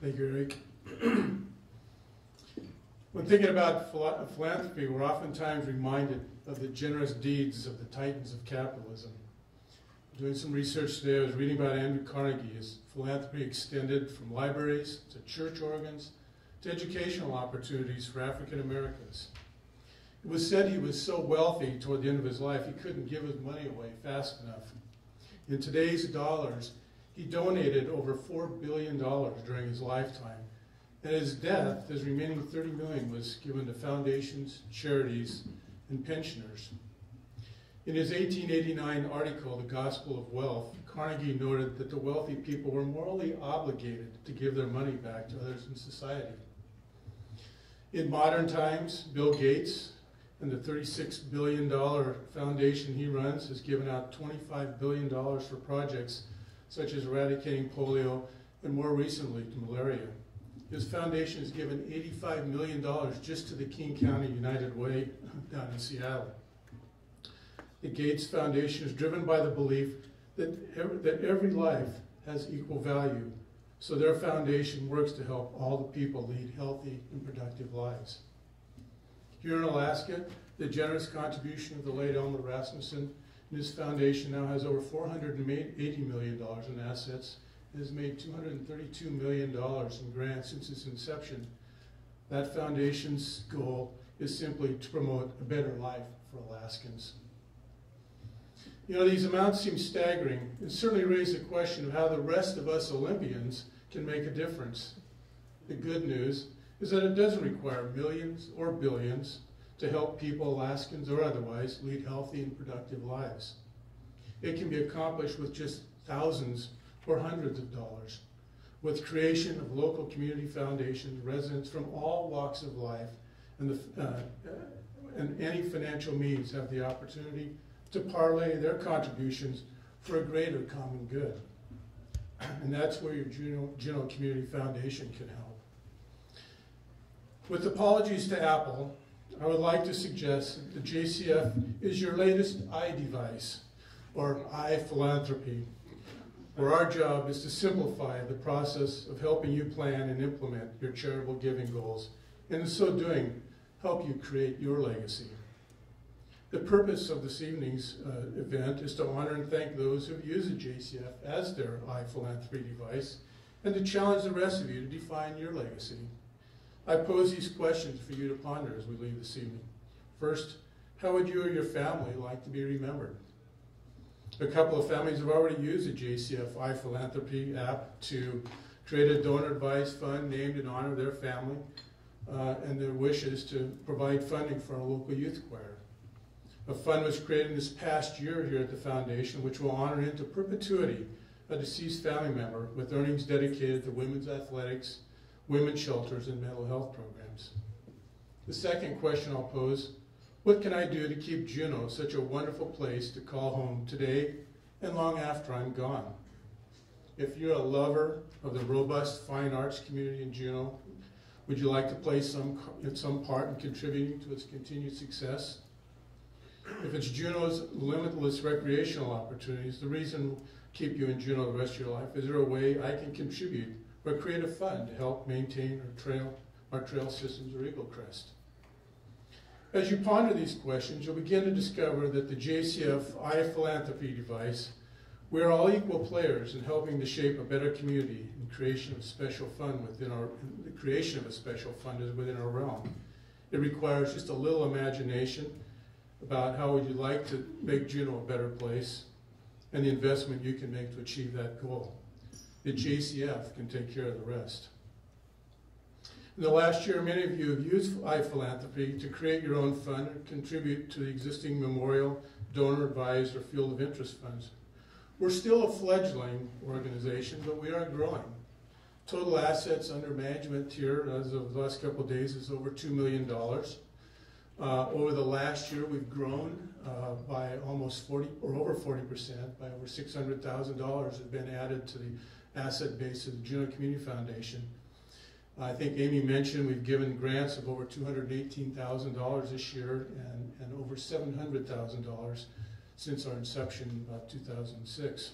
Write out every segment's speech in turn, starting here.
Thank you, Eric. When thinking about philanthropy, we're oftentimes reminded of the generous deeds of the titans of capitalism. Doing some research today, I was reading about Andrew Carnegie. His philanthropy extended from libraries to church organs to educational opportunities for African Americans. It was said he was so wealthy toward the end of his life he couldn't give his money away fast enough. In today's dollars, he donated over $4 billion during his lifetime. At his death, his remaining $30 million was given to foundations, charities, and pensioners. In his 1889 article, The Gospel of Wealth, Carnegie noted that the wealthy people were morally obligated to give their money back to others in society. In modern times, Bill Gates and the $36 billion foundation he runs has given out $25 billion for projects such as eradicating polio and more recently to malaria. His foundation has given $85 million just to the King County United Way down in Seattle. The Gates Foundation is driven by the belief that every life has equal value, so their foundation works to help all the people lead healthy and productive lives. Here in Alaska, the generous contribution of the late Elmer Rasmussen and his foundation now has over $480 million in assets and has made $232 million in grants since its inception. That foundation's goal is simply to promote a better life for Alaskans. You know, these amounts seem staggering and certainly raise the question of how the rest of us Olympians can make a difference. The good news is that it doesn't require millions or billions to help people, Alaskans or otherwise, lead healthy and productive lives. It can be accomplished with just thousands or hundreds of dollars, with creation of local community foundations, residents from all walks of life, and any financial means have the opportunity to parlay their contributions for a greater common good. And that's where your Juneau Community Foundation can help. With apologies to Apple, I would like to suggest that the JCF is your latest iDevice, or iPhilanthropy, where our job is to simplify the process of helping you plan and implement your charitable giving goals, and in so doing, help you create your legacy. The purpose of this evening's event is to honor and thank those who have used the JCF as their iPhilanthropy device, and to challenge the rest of you to define your legacy. I pose these questions for you to ponder as we leave this evening. First, how would you or your family like to be remembered? A couple of families have already used the JCF iPhilanthropy app to create a donor advised fund named in honor of their family and their wishes to provide funding for our local youth choir. A fund was created this past year here at the foundation, which will honor into perpetuity a deceased family member with earnings dedicated to women's athletics, women's shelters, and mental health programs. The second question I'll pose, what can I do to keep Juneau such a wonderful place to call home today and long after I'm gone? If you're a lover of the robust fine arts community in Juneau, would you like to play some part in contributing to its continued success? If it's Juneau's limitless recreational opportunities, the reason to keep you in Juneau the rest of your life, is there a way I can contribute or create a fund to help maintain our trail systems or Eagle Crest? As you ponder these questions, you'll begin to discover that the JCF iPhilanthropy device, we're all equal players in helping to shape a better community and creation of special fund the creation of a special fund is within our realm. It requires just a little imagination about how would you like to make Juneau a better place and the investment you can make to achieve that goal. The JCF can take care of the rest. In the last year, many of you have used iPhilanthropy to create your own fund and contribute to the existing memorial, donor advised, or field of interest funds. We're still a fledgling organization, but we are growing. Total assets under management here as of the last couple of days is over $2 million. Over the last year, we've grown by almost 40 or over 40%, by over $600,000 has been added to the asset base of the Juneau Community Foundation. I think Amy mentioned we've given grants of over $218,000 this year and over $700,000 since our inception in about 2006.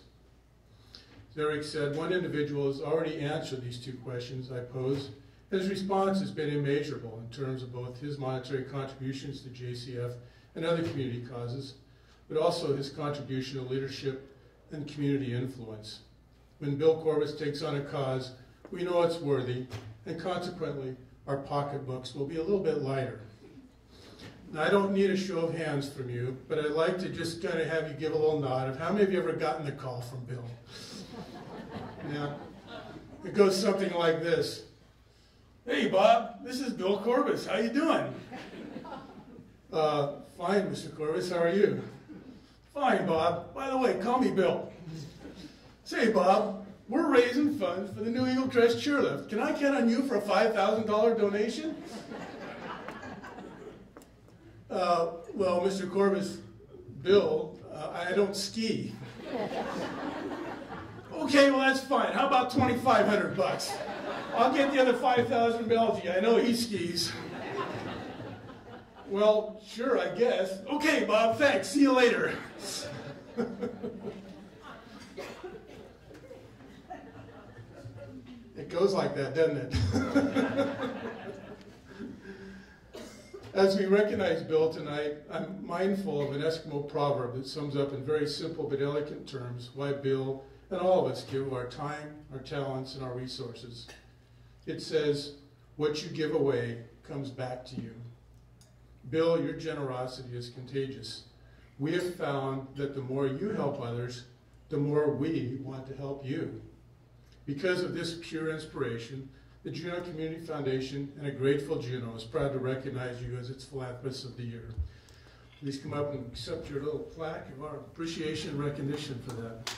Eric said, one individual has already answered these two questions I posed. His response has been immeasurable in terms of both his monetary contributions to JCF and other community causes, but also his contribution to leadership and community influence. When Bill Corbus takes on a cause, we know it's worthy, and consequently, our pocketbooks will be a little bit lighter. Now, I don't need a show of hands from you, but I'd like to just kind of have you give a little nod of how many of you ever gotten a call from Bill? Yeah. It goes something like this. Hey, Bob, this is Bill Corbus. How you doing? Fine, Mr. Corbus. How are you? Fine, Bob. By the way, call me Bill. Say, Bob, we're raising funds for the new Eagle Crest Chairlift. Can I count on you for a $5,000 donation? Well, Mr. Corbus, Bill, I don't ski. Okay, well, that's fine. How about $2,500? I'll get the other 5,000 Belgian. I know he skis. Well, sure, I guess. Okay, Bob, thanks. See you later. It goes like that, doesn't it? As we recognize Bill tonight, I'm mindful of an Eskimo proverb that sums up in very simple but elegant terms why Bill and all of us give our time, our talents, and our resources. It says, what you give away comes back to you. Bill, your generosity is contagious. We have found that the more you help others, the more we want to help you. Because of this pure inspiration, the Juneau Community Foundation and a grateful Juneau is proud to recognize you as its Philanthropist of the Year. Please come up and accept your little plaque of our appreciation and recognition for that.